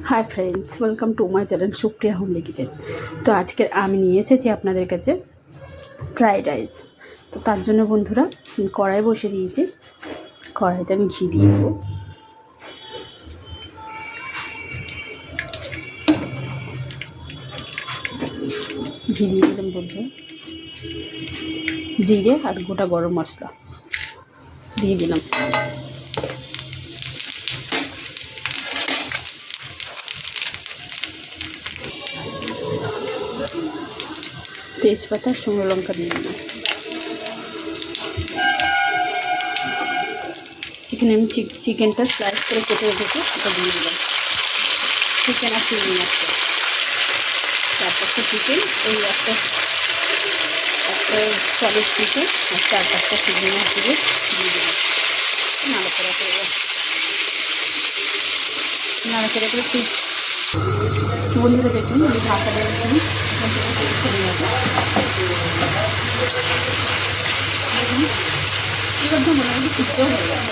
Hi friends, welcome to my channel Supriya homely kitchen. तो आजके आमी निये एसेছি আপনাদের কাছে फ्राइड राइस। तो तार জন্য বন্ধুরা কড়াই বসিয়ে দিয়েছি। কড়াইতে আমি ঘি দিয়ে দেবো। ঘি দিয়ে দিলাম বন্ধুরা, জিরে আর গোটা গরম মশলা দিয়ে দিলাম। তেজপাতা শুকনো লঙ্কা দিয়ে দিলাম। এখানে আমি চিকেনটা স্লাইস করে কেটে রেখেছি, সেটা দিয়ে দিলাম। চিকেন আর চিংড়ি মাছটা, চার-পাঁচটা চিকেন, ওই একটা সলিড চিকেন আর চার-পাঁচটা চিংড়ি মাছ দিয়ে দিলাম। নাড়াচাড়া করে ঠিক বন্ধুরা দেখুন, আমি ঢাকা দিয়েছি। এবার তো মোটামুটি সিদ্ধও হয়ে গেছে।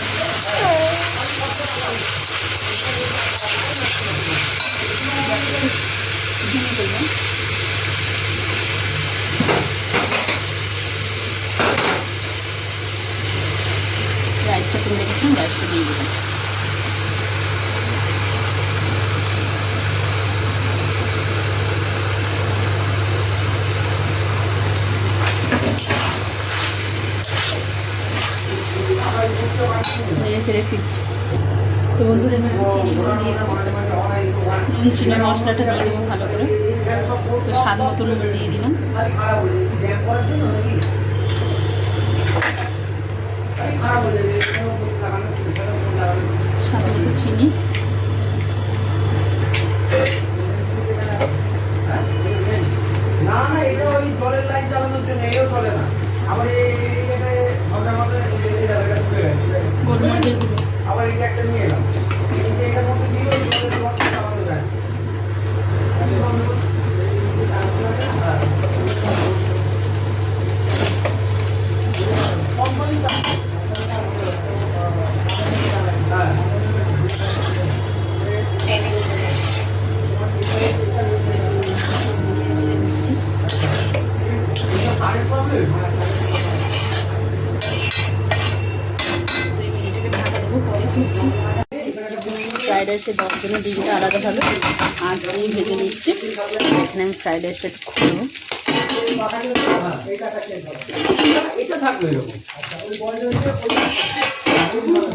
রাইসটা তুলে রেখেছিলাম, রাইসটা দিয়ে দিলাম। নেড়ে ফিরছি। তো বন্ধুরা চিনিগুলো দিয়ে দেবো, নুন চিনি মশলাটা দিয়ে দেবো ভালো করে। তো স্বাদ মতো নুন দিয়ে দিলাম। স্বাদ মতো চিনি, গোলমরিচের গুঁড়ো, ফ্রাইড রাইসে দেওয়ার জন্য ডিমটা আলাদাভাবে আঁচ দিয়ে ভেজে নিচ্ছি। এখানে আমি ফ্রাইড রাইসটা একটু খুলবো।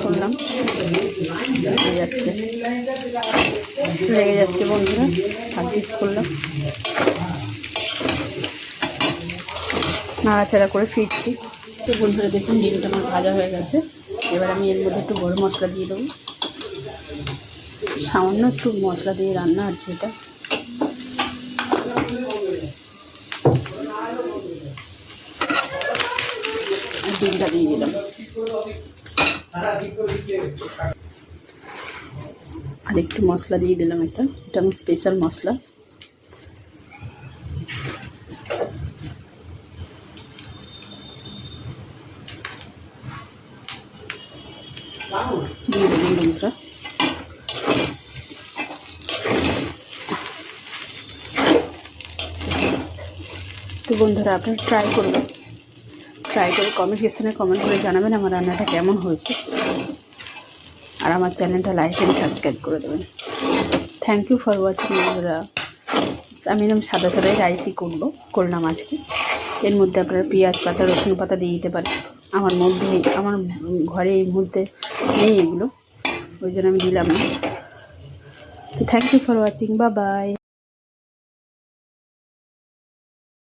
খুললাম, লেগে যাচ্ছে বন্ধুরা, হাত পিস করলাম। নাড়াচাড়া করে ফিরছি। তো বন্ধুরা দেখুন, ডিমটা আমার ভাজা হয়ে গেছে। এবার আমি এর মধ্যে একটু গরম মশলা দিয়ে দেবো। সামান্য একটু মশলা দিয়ে রান্না আছে এটা। ডিমটা দিয়ে দিলাম। আর একটু মশলা দিয়ে দিলাম, এটা আমি স্পেশাল মশলা। দিয়ে দিলাম বন্ধুরা। তো বন্ধুরা আপনারা ট্রাই করবেন, ট্রাই করে কমেন্ট সেকশনে কমেন্ট করে জানাবেন আমার রান্নাটা কেমন হয়েছে। আর আমার চ্যানেলটা লাইক অ্যান্ড সাবস্ক্রাইব করে দেবেন। থ্যাংক ইউ ফর ওয়াচিং বন্ধুরা। আমি এরকম সাদা রাইসই করলাম আজকে। এর মধ্যে আপনারা পেঁয়াজ পাতা, রসুন পাতা দিয়ে দিতে পারেন। আমার ঘরে এই মুহূর্তে নেই এগুলো, ওই জন্য আমি দিলাম না। তো thank you for watching, bye by.